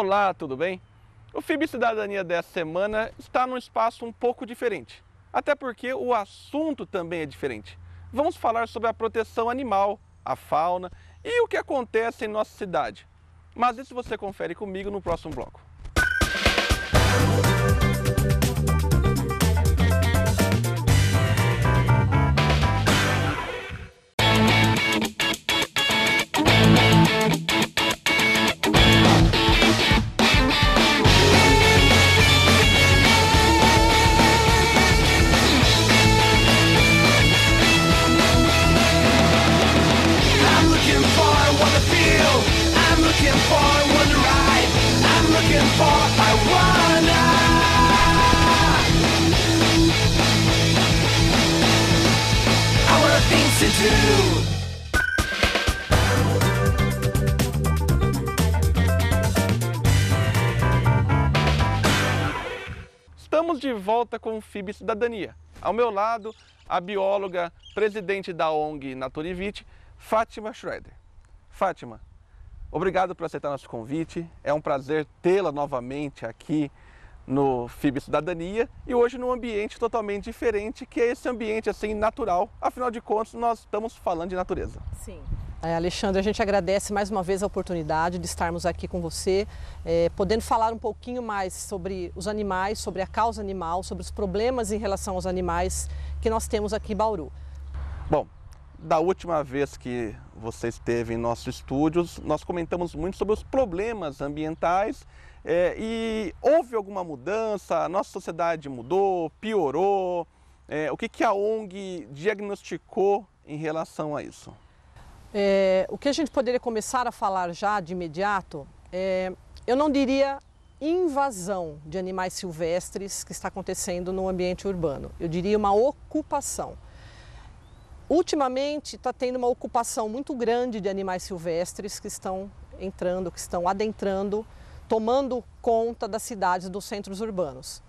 Olá, tudo bem? O FIB Cidadania dessa semana está num espaço um pouco diferente, até porque o assunto também é diferente. Vamos falar sobre a proteção animal, a fauna e o que acontece em nossa cidade. Mas isso você confere comigo no próximo bloco. Estamos de volta com o FIB Cidadania. Ao meu lado, a bióloga, presidente da ONG Naturivite, Fátima Schroeder. Fátima, obrigado por aceitar nosso convite. É um prazer tê-la novamente aqui no FIB Cidadania e hoje num ambiente totalmente diferente, que é esse ambiente assim natural. Afinal de contas, nós estamos falando de natureza. Sim. Alexandre, a gente agradece mais uma vez a oportunidade de estarmos aqui com você, podendo falar um pouquinho mais sobre os animais, sobre a causa animal, sobre os problemas em relação aos animais que nós temos aqui em Bauru. Bom, da última vez que você esteve em nossos estúdios, nós comentamos muito sobre os problemas ambientais e houve alguma mudança, a nossa sociedade mudou, piorou, o que a ONG diagnosticou em relação a isso? O que a gente poderia começar a falar já de imediato, eu não diria invasão de animais silvestres que está acontecendo no ambiente urbano, eu diria uma ocupação. Ultimamente está tendo uma ocupação muito grande de animais silvestres que estão entrando, que estão adentrando, tomando conta das cidades, dos centros urbanos.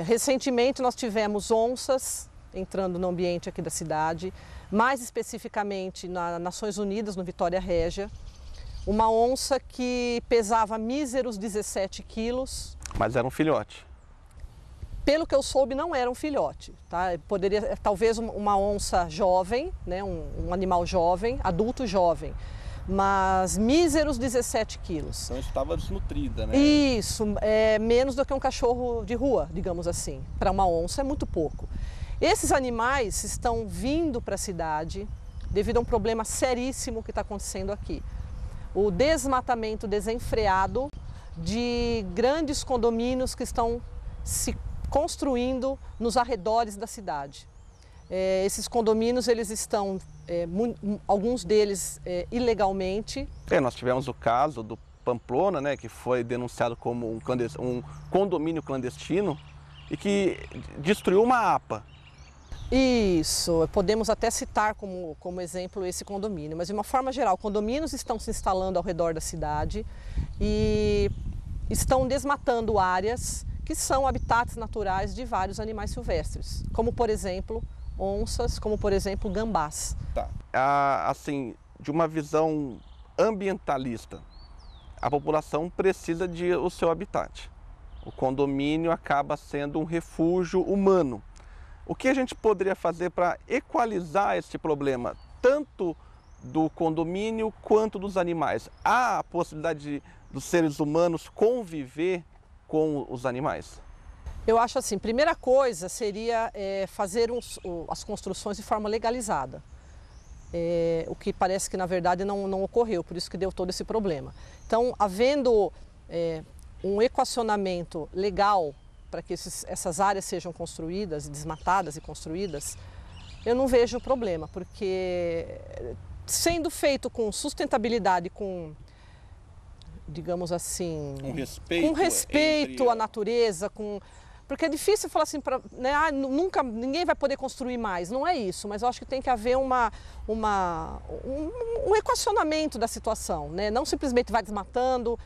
Recentemente nós tivemos onças entrando no ambiente aqui da cidade, mais especificamente nas Nações Unidas, no Vitória Régia, uma onça que pesava míseros 17 quilos. Mas era um filhote. Pelo que eu soube, não era um filhote, tá? Poderia, talvez uma onça jovem, né? um animal jovem, adulto jovem, mas míseros 17 quilos. Então estava desnutrida, né? Isso, menos do que um cachorro de rua, digamos assim. Para uma onça é muito pouco. Esses animais estão vindo para a cidade devido a um problema seríssimo que está acontecendo aqui. O desmatamento desenfreado de grandes condomínios que estão se construindo nos arredores da cidade. Esses condomínios, eles estão, alguns deles ilegalmente. Nós tivemos o caso do Pamplona, né, que foi denunciado como um condomínio clandestino e que destruiu uma APA. Isso, podemos até citar como exemplo esse condomínio, mas de uma forma geral, condomínios estão se instalando ao redor da cidade e estão desmatando áreas que são habitats naturais de vários animais silvestres, como por exemplo onças, como por exemplo gambás. Tá. Assim, de uma visão ambientalista, a população precisa de o seu habitat. O condomínio acaba sendo um refúgio humano. O que a gente poderia fazer para equalizar esse problema, tanto do condomínio quanto dos animais? Há a possibilidade dos seres humanos conviver com os animais? Eu acho assim, primeira coisa seria fazer as construções de forma legalizada. O que parece que na verdade não ocorreu, por isso que deu todo esse problema. Então, havendo um equacionamento legal para que essas áreas sejam construídas, desmatadas e construídas, eu não vejo problema, porque sendo feito com sustentabilidade, com, digamos assim, com respeito à natureza, porque é difícil falar assim, né, ninguém vai poder construir mais, não é isso, mas eu acho que tem que haver um equacionamento da situação, né? Não simplesmente vai desmatando.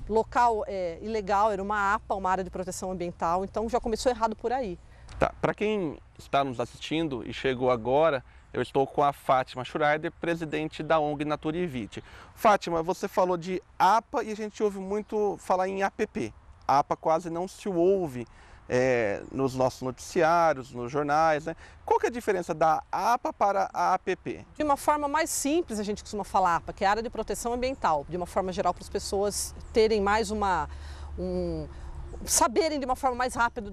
Local ilegal, era uma APA, uma área de proteção ambiental, então já começou errado por aí. Tá. Para quem está nos assistindo e chegou agora, Eu estou com a Fátima Schuraider, presidente da ONG Natura e Vite. Fátima, você falou de APA e a gente ouve muito falar em APP. A APA quase não se ouve nos nossos noticiários, nos jornais, né? Qual que é a diferença da APA para a APP? De uma forma mais simples, a gente costuma falar APA, que é a área de proteção ambiental, de uma forma geral, para as pessoas terem mais saberem de uma forma mais rápida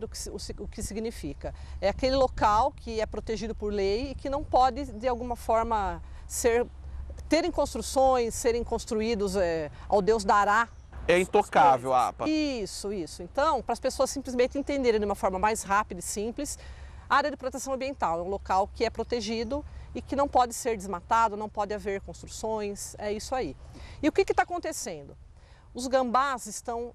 o que significa. É aquele local que é protegido por lei e que não pode, de alguma forma, terem construções, serem construídos ao Deus dará. É intocável a APA. Isso. Então, para as pessoas simplesmente entenderem de uma forma mais rápida e simples, a área de proteção ambiental é um local que é protegido e que não pode ser desmatado, não pode haver construções, é isso aí. E o que está acontecendo? Os gambás estão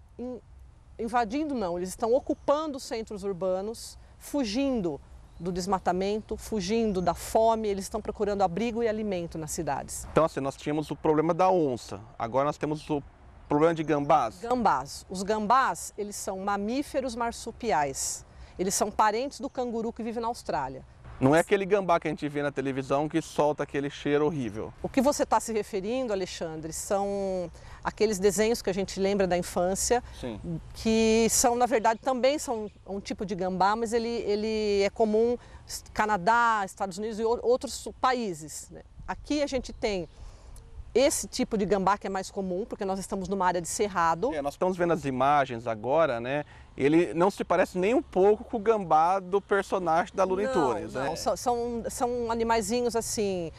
invadindo, não, eles estão ocupando os centros urbanos, fugindo do desmatamento, fugindo da fome, eles estão procurando abrigo e alimento nas cidades. Então, assim, nós tínhamos o problema da onça, agora nós temos o problema de gambás? Gambás. Os gambás, eles são mamíferos marsupiais. Eles são parentes do canguru que vive na Austrália. Não é aquele gambá que a gente vê na televisão que solta aquele cheiro horrível. O que você está se referindo, Alexandre, são aqueles desenhos que a gente lembra da infância, Sim. Que são, na verdade, também são um tipo de gambá, mas ele é comum no Canadá, Estados Unidos e outros países, né? Aqui a gente tem esse tipo de gambá que é mais comum, porque nós estamos numa área de cerrado. Nós estamos vendo as imagens agora, né? Ele não se parece nem um pouco com o gambá do personagem da Looney Tunes, né? São animaizinhos assim,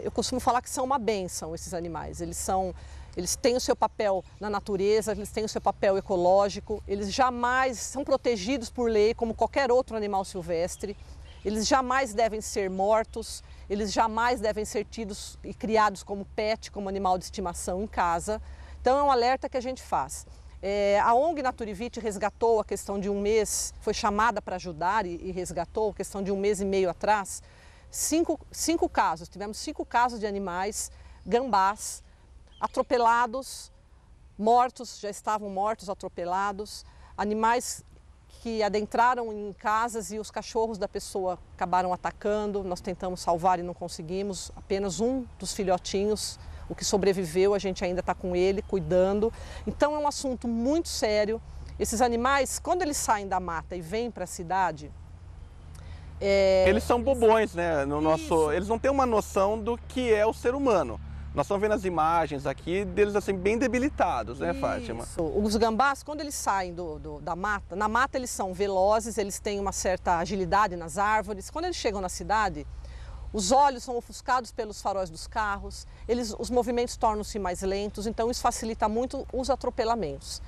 eu costumo falar que são uma bênção esses animais. Eles têm o seu papel na natureza, eles têm o seu papel ecológico, eles jamais são protegidos por lei como qualquer outro animal silvestre. Eles jamais devem ser mortos, eles jamais devem ser tidos e criados como pet, como animal de estimação em casa. Então é um alerta que a gente faz. A ONG Natura e Vite resgatou a questão de um mês, foi chamada para ajudar e resgatou a questão de um mês e meio atrás, cinco casos, tivemos 5 casos de animais, gambás, atropelados, mortos, já estavam mortos, atropelados, animais que adentraram em casas e os cachorros da pessoa acabaram atacando, nós tentamos salvar e não conseguimos, apenas um dos filhotinhos, o que sobreviveu, a gente ainda está com ele, cuidando. Então é um assunto muito sério. Esses animais, quando eles saem da mata e vêm para a cidade... Eles são bobões, né? Eles não têm uma noção do que é o ser humano. Nós estamos vendo as imagens aqui deles assim bem debilitados, né, Fátima? Os gambás, quando eles saem da mata, na mata eles são velozes, eles têm uma certa agilidade nas árvores. Quando eles chegam na cidade, os olhos são ofuscados pelos faróis dos carros, os movimentos tornam-se mais lentos, então isso facilita muito os atropelamentos.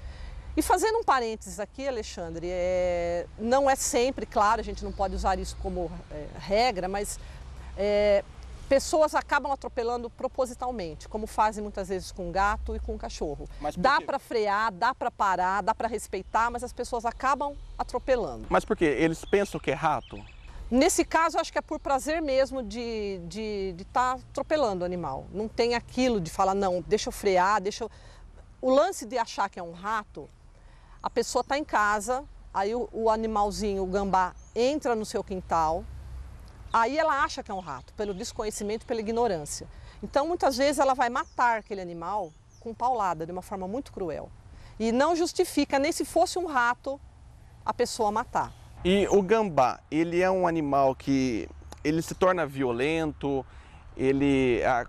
E fazendo um parênteses aqui, Alexandre, não é sempre, claro, a gente não pode usar isso como regra, mas pessoas acabam atropelando propositalmente, como fazem muitas vezes com gato e com cachorro. Dá para frear, dá para parar, dá para respeitar, mas as pessoas acabam atropelando. Mas por quê? Eles pensam que é rato? Nesse caso, acho que é por prazer mesmo de estar atropelando o animal. Não tem aquilo de falar, não, deixa eu frear, O lance de achar que é um rato, a pessoa está em casa, aí o animalzinho, o gambá, entra no seu quintal, aí ela acha que é um rato, pelo desconhecimento, pela ignorância. Então, muitas vezes, ela vai matar aquele animal com paulada, de uma forma muito cruel. E não justifica, nem se fosse um rato, a pessoa matar. E o gambá, ele é um animal que ele se torna violento,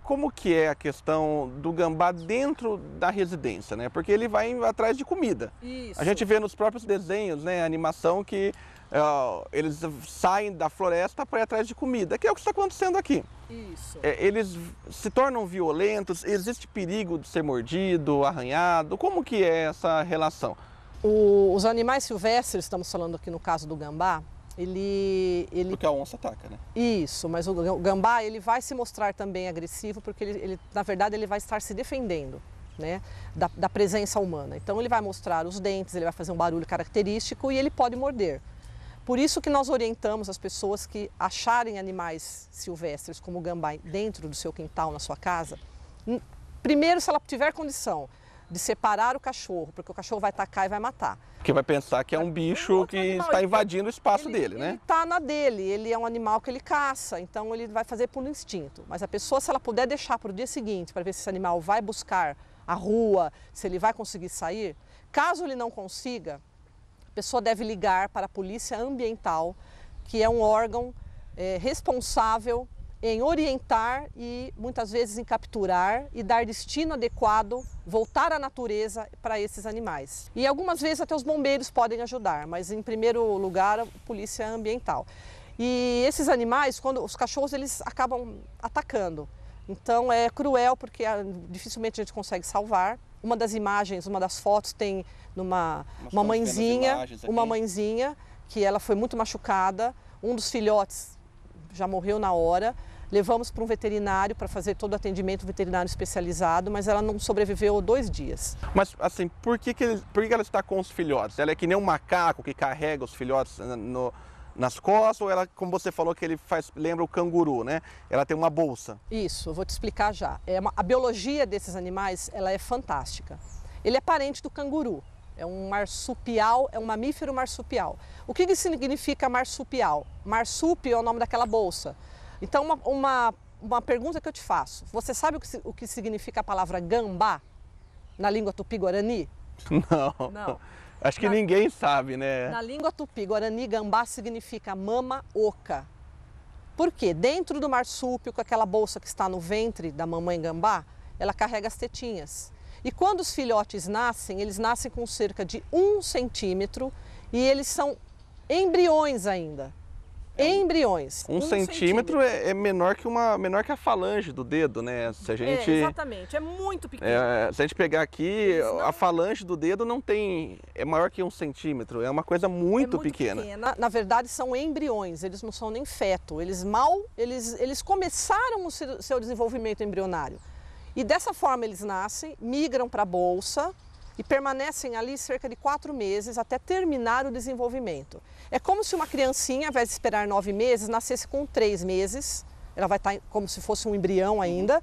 como que é a questão do gambá dentro da residência, né? Porque ele vai atrás de comida. Isso. A gente vê nos próprios desenhos, né, a animação que eles saem da floresta para ir atrás de comida, que é o que está acontecendo aqui. Isso. Eles se tornam violentos, existe perigo de ser mordido, arranhado, como que é essa relação? Os animais silvestres, estamos falando aqui no caso do gambá, Porque a onça ataca, né? Isso, mas o gambá ele vai se mostrar também agressivo porque na verdade ele vai estar se defendendo, né, da presença humana. Então ele vai mostrar os dentes, ele vai fazer um barulho característico e ele pode morder. Por isso que nós orientamos as pessoas que acharem animais silvestres como o gambá dentro do seu quintal, na sua casa, primeiro, se ela tiver condição de separar o cachorro, porque o cachorro vai atacar e vai matar. Porque vai pensar que é um bicho que está invadindo o espaço dele, né? Ele está na dele, ele é um animal que ele caça, então ele vai fazer por instinto. Mas a pessoa, se ela puder deixar para o dia seguinte, para ver se esse animal vai buscar a rua, se ele vai conseguir sair, caso ele não consiga, a pessoa deve ligar para a Polícia Ambiental, que é um órgão responsável em orientar e muitas vezes em capturar e dar destino adequado, voltar à natureza para esses animais. E algumas vezes até os bombeiros podem ajudar, mas em primeiro lugar a Polícia Ambiental. E esses animais, quando os cachorros, eles acabam atacando. Então é cruel porque dificilmente a gente consegue salvar. Uma das imagens, uma das fotos tem uma mãezinha que ela foi muito machucada, um dos filhotes já morreu na hora. Levamos para um veterinário para fazer todo o atendimento veterinário especializado, mas ela não sobreviveu 2 dias. Mas assim, por que ela está com os filhotes? Ela é que nem um macaco que carrega os filhotes nas costas, ou ela, como você falou, que lembra o canguru, né? Ela tem uma bolsa. Isso, eu vou te explicar já. A biologia desses animais, ela é fantástica. Ele é parente do canguru. É um marsupial, é um mamífero marsupial. O que significa marsupial? Marsúpio é o nome daquela bolsa. Então, uma pergunta que eu te faço. Você sabe o que significa a palavra gambá na língua tupi-guarani? Não. Acho que ninguém sabe, né? Na língua tupi-guarani, gambá significa mama oca. Por quê? Dentro do marsúpio, com aquela bolsa que está no ventre da mamãe gambá, ela carrega as tetinhas. E quando os filhotes nascem, eles nascem com cerca de 1 centímetro e eles são embriões ainda. Embriões. 1 centímetro é menor que a falange do dedo, né? Se a gente, exatamente, é muito pequeno. Se a gente pegar aqui, a falange do dedo é maior que 1 centímetro, é uma coisa muito pequena. Na verdade, são embriões, eles não são nem feto, eles começaram o seu desenvolvimento embrionário. E dessa forma eles nascem, migram para a bolsa e permanecem ali cerca de 4 meses até terminar o desenvolvimento. É como se uma criancinha, ao invés de esperar 9 meses, nascesse com 3 meses, ela vai estar como se fosse um embrião ainda,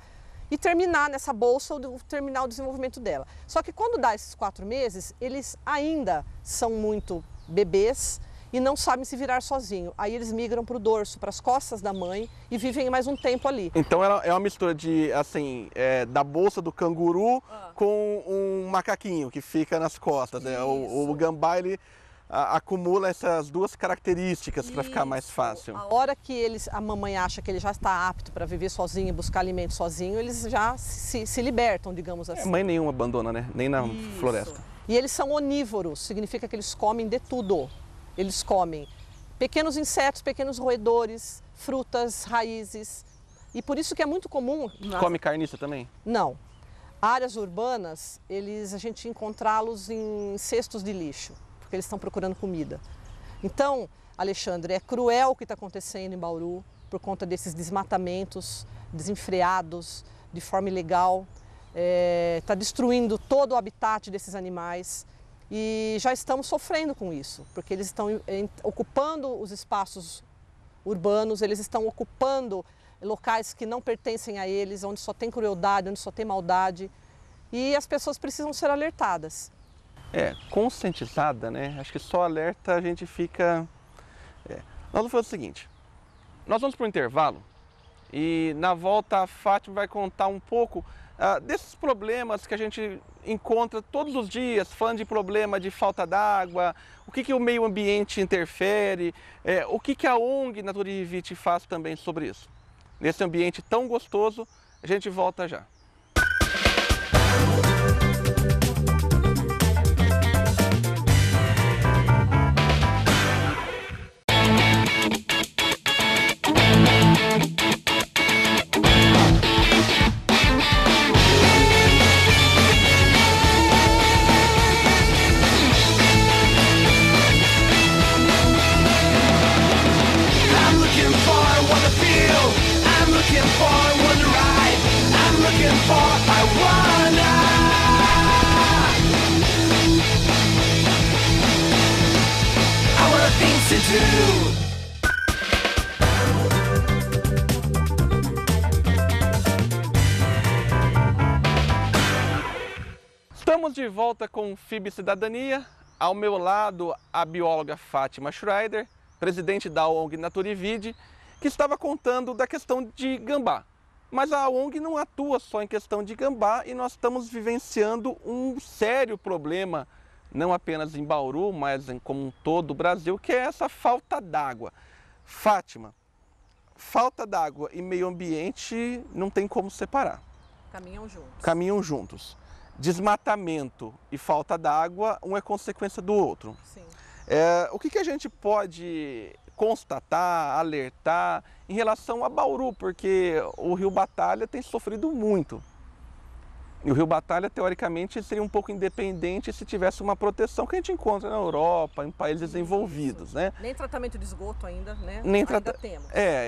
e terminar nessa bolsa, terminar o desenvolvimento dela. Só que quando dá esses 4 meses, eles ainda são muito bebês e não sabem se virar sozinho. Aí eles migram para o dorso, para as costas da mãe e vivem mais um tempo ali. Então ela é uma mistura de, assim, da bolsa do canguru com um macaquinho que fica nas costas. Né? O gambá, ele acumula essas 2 características para ficar mais fácil. A hora que a mamãe acha que ele já está apto para viver sozinho e buscar alimento sozinho, eles já se libertam, digamos assim. Mãe nenhuma abandona, né? Nem na floresta. E eles são onívoros, significa que eles comem de tudo. Eles comem pequenos insetos, pequenos roedores, frutas, raízes. E por isso que é muito comum... Come carniça também? Não. Áreas urbanas, a gente encontrá-los em cestos de lixo, porque eles estão procurando comida. Então, Alexandre, é cruel o que está acontecendo em Bauru por conta desses desmatamentos desenfreados, de forma ilegal. Está destruindo todo o habitat desses animais. E já estamos sofrendo com isso, porque eles estão ocupando os espaços urbanos, eles estão ocupando locais que não pertencem a eles, onde só tem crueldade, onde só tem maldade. E as pessoas precisam ser alertadas. Conscientizada, né? Acho que só alerta a gente fica... Nós vamos fazer o seguinte, nós vamos para um intervalo e na volta a Fátima vai contar um pouco desses problemas que a gente encontra todos os dias, falando de problema de falta d'água, o que o meio ambiente interfere, o que a ONG Natura e Vivite faz também sobre isso. Nesse ambiente tão gostoso, a gente volta já. Estamos de volta com FIB Cidadania. Ao meu lado, a bióloga Fátima Schreider, presidente da ONG Naturivide, que estava contando da questão de gambá. Mas a ONG não atua só em questão de gambá e nós estamos vivenciando um sério problema, não apenas em Bauru, mas como todo o Brasil, que é essa falta d'água. Fátima, falta d'água e meio ambiente não tem como separar. Caminham juntos. Caminham juntos. Desmatamento e falta d'água, um é consequência do outro. Sim. O que a gente pode constatar, alertar em relação a Bauru, porque o Rio Batalha tem sofrido muito. E o Rio Batalha, teoricamente, seria um pouco independente se tivesse uma proteção que a gente encontra na Europa, em países desenvolvidos, né? Nem tratamento de esgoto ainda, né? Nem ainda temos.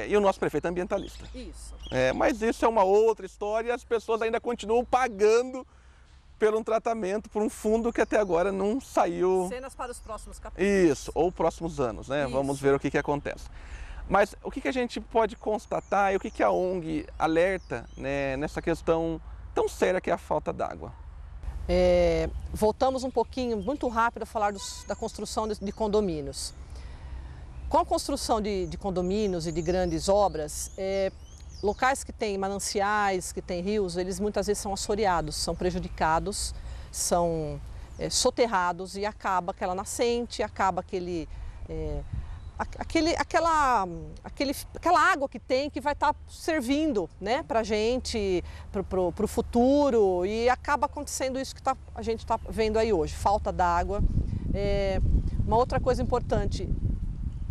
E o nosso prefeito é ambientalista. Isso. Mas isso é uma outra história e as pessoas ainda continuam pagando por um tratamento, por um fundo que até agora não saiu. Cenas para os próximos capítulos. Isso, ou próximos anos, né? Isso. Vamos ver o que acontece. Mas o que a gente pode constatar e o que a ONG alerta, né, nessa questão tão séria que é a falta d'água? Voltamos um pouquinho, muito rápido, a falar da construção de condomínios. Com a construção de condomínios e de grandes obras, locais que têm mananciais, que têm rios, eles muitas vezes são assoreados, são prejudicados, são soterrados e acaba aquela nascente, acaba aquela água que tem que vai estar servindo, né, para a gente, para o futuro, e acaba acontecendo isso que a gente está vendo aí hoje, falta d'água. Uma outra coisa importante,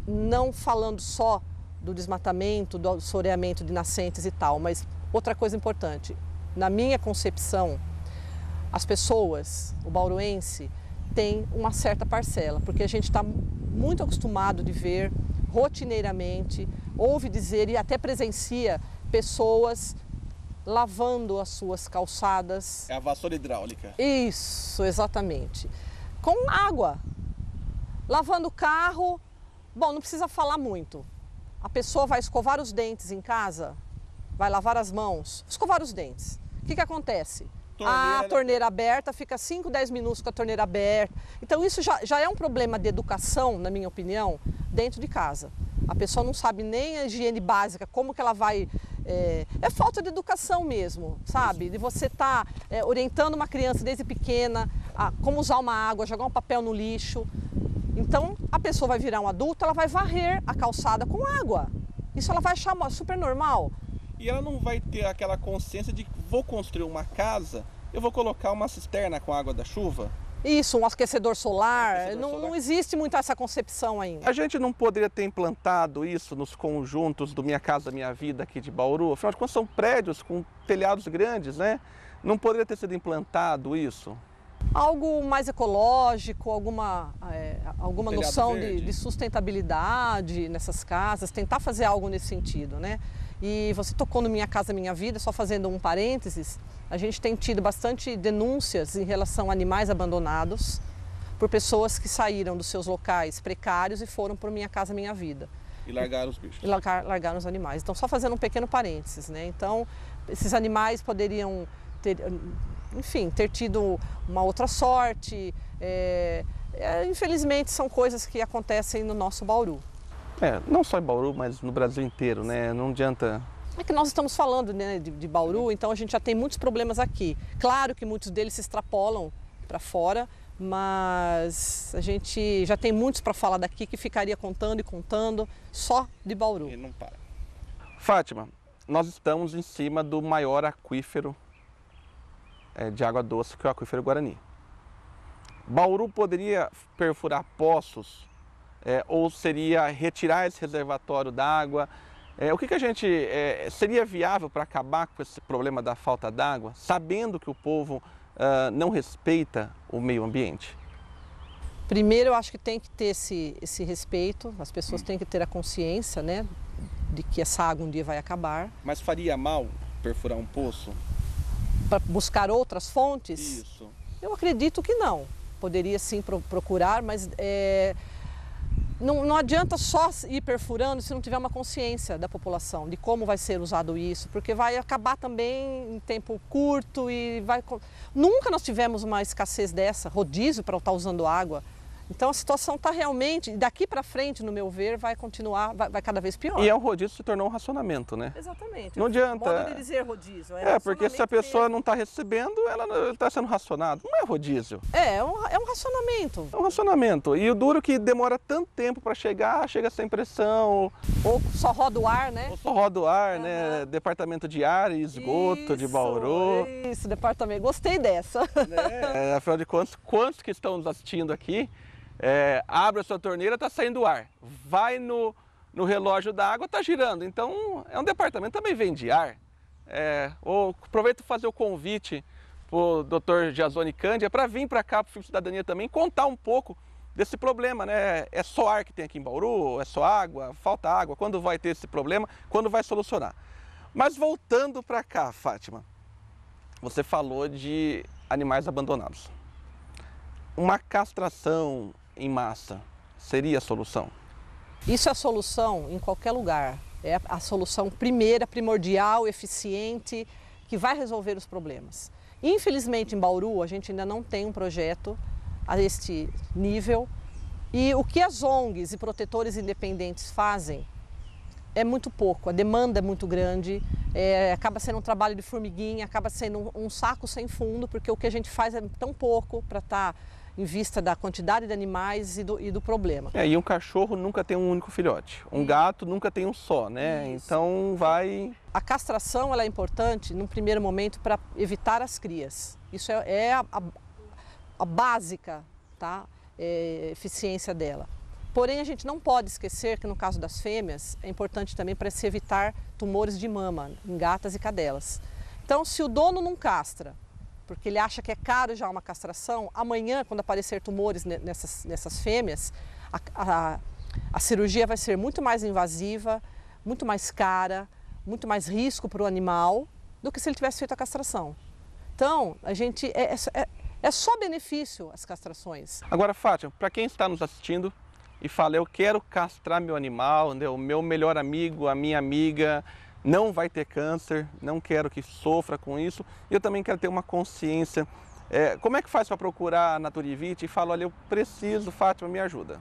não falando só do desmatamento, do assoreamento de nascentes e tal, mas outra coisa importante, na minha concepção, as pessoas, o bauruense, tem uma certa parcela, porque a gente está muito acostumado de ver rotineiramente, ouve dizer e até presencia pessoas lavando as suas calçadas. É a vassoura hidráulica. Isso, exatamente. Com água. Lavando o carro, bom, não precisa falar muito. A pessoa vai escovar os dentes em casa, vai lavar as mãos, escovar os dentes. O que acontece? A torneira aberta, fica 5, 10 minutos com a torneira aberta. Então isso já é um problema de educação, na minha opinião, dentro de casa. A pessoa não sabe nem a higiene básica, como que ela vai... É falta de educação mesmo, sabe? De você estar orientando uma criança desde pequena a como usar uma água, jogar um papel no lixo. Então a pessoa vai virar um adulto, ela vai varrer a calçada com água. Isso ela vai achar super normal. E ela não vai ter aquela consciência de que vou construir uma casa, eu vou colocar uma cisterna com água da chuva? Isso, um aquecedor solar. Não existe muito essa concepção ainda. A gente não poderia ter implantado isso nos conjuntos do Minha Casa Minha Vida aqui de Bauru? Afinal de contas, são prédios com telhados grandes, né? Não poderia ter sido implantado isso? Algo mais ecológico, alguma noção de sustentabilidade nessas casas, tentar fazer algo nesse sentido, né? E você tocou no Minha Casa Minha Vida, só fazendo um parênteses, a gente tem tido bastante denúncias em relação a animais abandonados por pessoas que saíram dos seus locais precários e foram para o Minha Casa Minha Vida. E largaram os bichos. E largaram os animais. Então, só fazendo um pequeno parênteses, né? Então, esses animais poderiam ter tido uma outra sorte. Infelizmente, são coisas que acontecem no nosso Bauru. Não só em Bauru, mas no Brasil inteiro, né? Não adianta... É que nós estamos falando, né, de Bauru, então a gente já tem muitos problemas aqui. Claro que muitos deles se extrapolam para fora, mas a gente já tem muitos para falar daqui que ficaria contando e contando só de Bauru. E não para. Fátima, nós estamos em cima do maior aquífero de água doce, que é o aquífero Guarani. Bauru poderia perfurar poços ou seria retirar esse reservatório d'água? O que a gente seria viável para acabar com esse problema da falta d'água, sabendo que o povo não respeita o meio ambiente? Primeiro, eu acho que tem que ter esse respeito, as pessoas têm que ter a consciência, né, de que essa água um dia vai acabar. Mas faria mal perfurar um poço? Para buscar outras fontes? Isso. Eu acredito que não. Poderia sim procurar, mas Não adianta só ir perfurando se não tiver uma consciência da população de como vai ser usado isso, porque vai acabar também em tempo curto e vai... Nunca nós tivemos uma escassez dessa, rodízio para estar usando água. Então a situação está realmente, daqui para frente, no meu ver, vai continuar, vai cada vez pior. E é um rodízio se tornou um racionamento, né? Exatamente. Não adianta. Modo de dizer rodízio. Porque se a pessoa não está recebendo, ela está sendo racionada. Não é rodízio. É um racionamento. É um racionamento. E o duro que demora tanto tempo para chegar, chega sem pressão. Ou só roda o ar, né? Ou só roda o ar, né? Departamento de ar e esgoto de Bauru. Isso, departamento. Gostei dessa. Afinal de contas, quantos que estão nos assistindo aqui, abre a sua torneira, está saindo ar. Vai no relógio da água, está girando. Então, é um departamento também vende ar. Aproveito para fazer o convite para o Dr. Giasone Cândia para vir para cá, para o Fibra Cidadania também, contar um pouco desse problema, né? É só ar que tem aqui em Bauru? É só água? Falta água? Quando vai ter esse problema? Quando vai solucionar? Mas voltando para cá, Fátima, você falou de animais abandonados. Uma castração em massa seria a solução? Isso é a solução em qualquer lugar. É a solução primeira, primordial, eficiente, que vai resolver os problemas. Infelizmente, em Bauru, a gente ainda não tem um projeto a este nível. E o que as ONGs e protetores independentes fazem é muito pouco. A demanda é muito grande, acaba sendo um trabalho de formiguinha, acaba sendo um saco sem fundo, porque o que a gente faz é tão pouco para estar em vista da quantidade de animais e do problema. E um cachorro nunca tem um único filhote. Um gato nunca tem um só, né? Isso. Então vai... A castração ela é importante, num primeiro momento, para evitar as crias. Isso é a básica, tá? Eficiência dela. Porém, a gente não pode esquecer que no caso das fêmeas, é importante também para se evitar tumores de mama em gatas e cadelas. Então, se o dono não castra, porque ele acha que é caro já uma castração, amanhã, quando aparecer tumores nessas fêmeas, a cirurgia vai ser muito mais invasiva, muito mais cara, muito mais risco para o animal do que se ele tivesse feito a castração. Então, a gente é só benefício as castrações. Agora, Fátima, para quem está nos assistindo e fala, eu quero castrar meu animal, né, o meu melhor amigo, a minha amiga, não vai ter câncer, não quero que sofra com isso, e eu também quero ter uma consciência. Como é que faz para procurar a Naturivit e fala, olha, eu preciso, Fátima, me ajuda?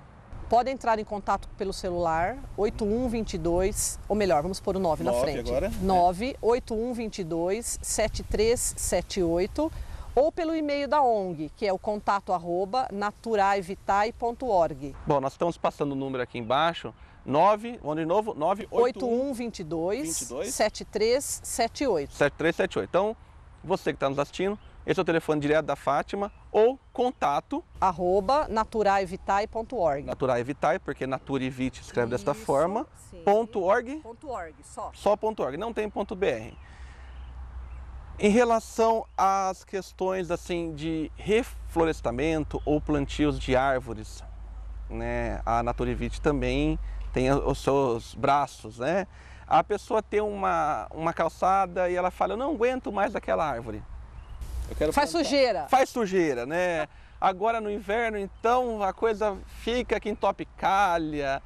Pode entrar em contato pelo celular, 8122, ou melhor, vamos pôr o 9 na frente. Agora? 98122-7378, ou pelo e-mail da ONG, que é o contato@naturaevitae.org. Bom, nós estamos passando o número aqui embaixo, 8122-7378. 7378. Então, você que está nos assistindo, esse é o telefone direto da Fátima, ou contato @naturaevitae.org. Naturaevitae, porque Naturivit escreve desta forma, .org, só .org, não tem .br. Em relação às questões assim de reflorestamento ou plantios de árvores, né, a Naturivit também tem os seus braços, né? A pessoa tem uma calçada e ela fala, eu não aguento mais aquela árvore. Faz sujeira. Faz sujeira, né? Agora no inverno, então, a coisa fica que entope calha,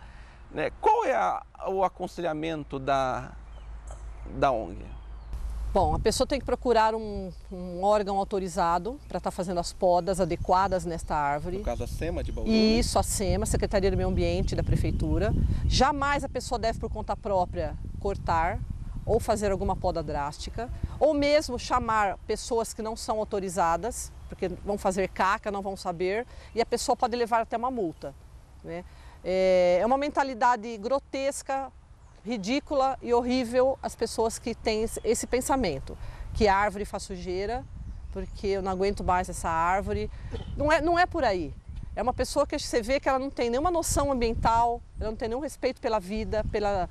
né? Qual é o aconselhamento da ONG? Bom, a pessoa tem que procurar um órgão autorizado para estar fazendo as podas adequadas nesta árvore. No caso, a SEMA de Bauru? Isso, a SEMA, Secretaria do Meio Ambiente da Prefeitura. Jamais a pessoa deve, por conta própria, cortar ou fazer alguma poda drástica, ou mesmo chamar pessoas que não são autorizadas, porque vão fazer caca, não vão saber, e a pessoa pode levar até uma multa, né? É uma mentalidade grotesca, ridícula e horrível as pessoas que têm esse pensamento, que a árvore faz sujeira, porque eu não aguento mais essa árvore. Não é por aí. É uma pessoa que você vê que ela não tem nenhuma noção ambiental, ela não tem nenhum respeito pela vida, pela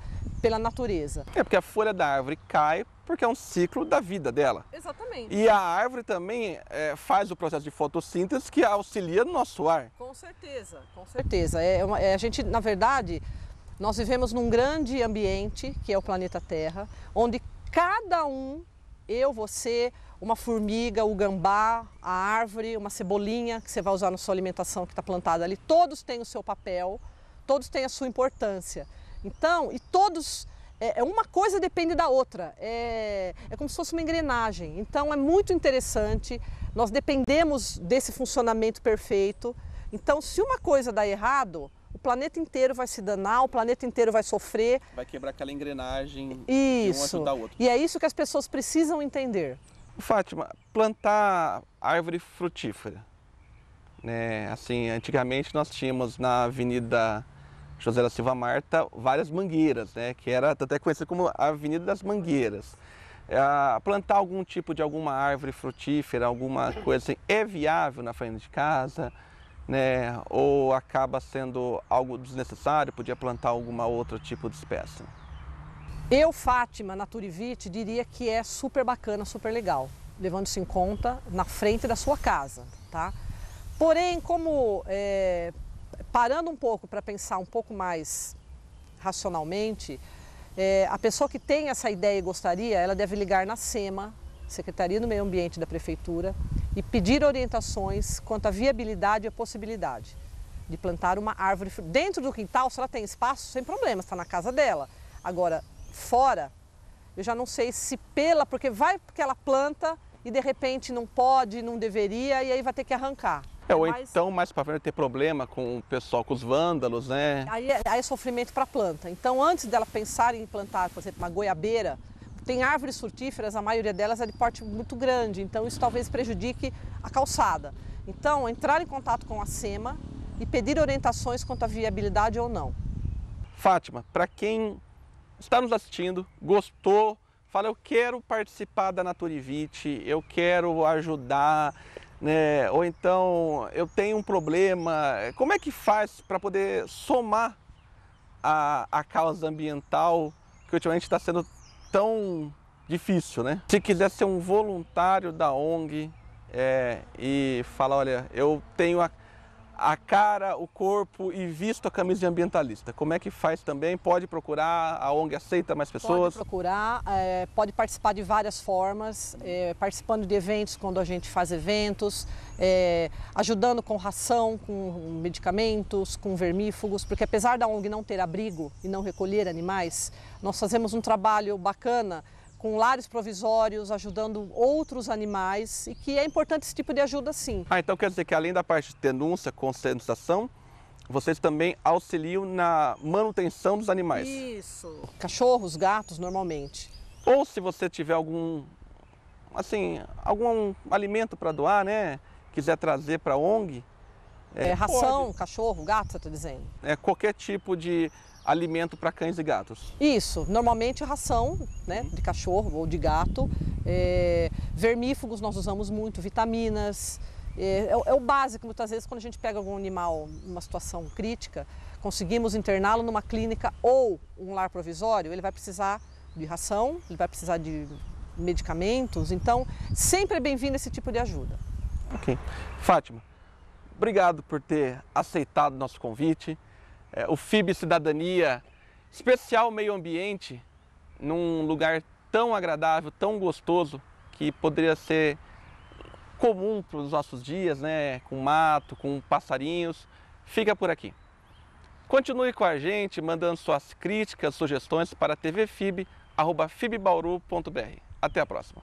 natureza. É porque a folha da árvore cai porque é um ciclo da vida dela. Exatamente. E a árvore também faz o processo de fotossíntese que auxilia no nosso ar. Com certeza, com certeza. A gente, na verdade, nós vivemos num grande ambiente, que é o planeta Terra, onde cada um, eu, você, uma formiga, o gambá, a árvore, uma cebolinha que você vai usar na sua alimentação que está plantada ali, todos têm o seu papel, todos têm a sua importância. Então, e todos, uma coisa depende da outra, é como se fosse uma engrenagem. Então é muito interessante, nós dependemos desse funcionamento perfeito. Então se uma coisa dá errado, o planeta inteiro vai se danar, o planeta inteiro vai sofrer. Vai quebrar aquela engrenagem de um ajudar o outro. E é isso que as pessoas precisam entender. Fátima, plantar árvore frutífera, né? Assim, antigamente nós tínhamos na Avenida José da Silva Marta várias mangueiras, né? Que era até conhecida como a Avenida das Mangueiras. Plantar algum tipo de alguma árvore frutífera, alguma coisa assim, é viável na frente de casa, né? Ou acaba sendo algo desnecessário, podia plantar alguma outro tipo de espécie? Eu, Fátima Naturivite, diria que é super bacana, super legal, levando-se em conta na frente da sua casa, tá? Porém, parando um pouco para pensar um pouco mais racionalmente, a pessoa que tem essa ideia e gostaria, ela deve ligar na SEMA, Secretaria do Meio Ambiente da Prefeitura, e pedir orientações quanto à viabilidade e a possibilidade de plantar uma árvore dentro do quintal. Se ela tem espaço, sem problema, está na casa dela. Agora, fora, eu já não sei se porque ela planta e de repente não pode, não deveria, e aí vai ter que arrancar. Ou então, mais para frente, ter problema com o pessoal, com os vândalos, né? Aí é sofrimento para a planta. Então, antes dela pensar em plantar, por exemplo, uma goiabeira, tem árvores frutíferas, a maioria delas é de porte muito grande, então isso talvez prejudique a calçada. Então, entrar em contato com a SEMA e pedir orientações quanto à viabilidade ou não. Fátima, para quem está nos assistindo, gostou, fala, eu quero participar da Naturivite, eu quero ajudar, né? Ou então eu tenho um problema, como é que faz para poder somar a causa ambiental, que ultimamente está sendo tão difícil, né? Se quiser ser um voluntário da ONG e falar, olha, eu tenho a cara, o corpo e visto a camisa de ambientalista, como é que faz também? Pode procurar, a ONG aceita mais pessoas? Pode procurar, pode participar de várias formas, participando de eventos quando a gente faz eventos, ajudando com ração, com medicamentos, com vermífugos, porque apesar da ONG não ter abrigo e não recolher animais, nós fazemos um trabalho bacana com lares provisórios, ajudando outros animais, e que é importante esse tipo de ajuda sim. Então quer dizer que além da parte de denúncia, conscientização, vocês também auxiliam na manutenção dos animais? Isso. Cachorros, gatos, normalmente. Ou se você tiver algum alimento para doar, né? Quiser trazer para a ONG. Ração, cachorro, gato, você está dizendo? Qualquer tipo de alimento para cães e gatos. Isso, normalmente ração, né, de cachorro ou de gato. Vermífugos nós usamos muito, vitaminas. É o básico, muitas vezes quando a gente pega algum animal numa situação crítica, conseguimos interná-lo numa clínica ou um lar provisório, ele vai precisar de ração, ele vai precisar de medicamentos, então sempre é bem-vindo esse tipo de ajuda. Ok. Fátima, obrigado por ter aceitado o nosso convite. O FIB Cidadania, especial meio ambiente, num lugar tão agradável, tão gostoso, que poderia ser comum para os nossos dias, né? Com mato, com passarinhos, fica por aqui. Continue com a gente, mandando suas críticas, sugestões para tvfib@fibbauru.br. Até a próxima.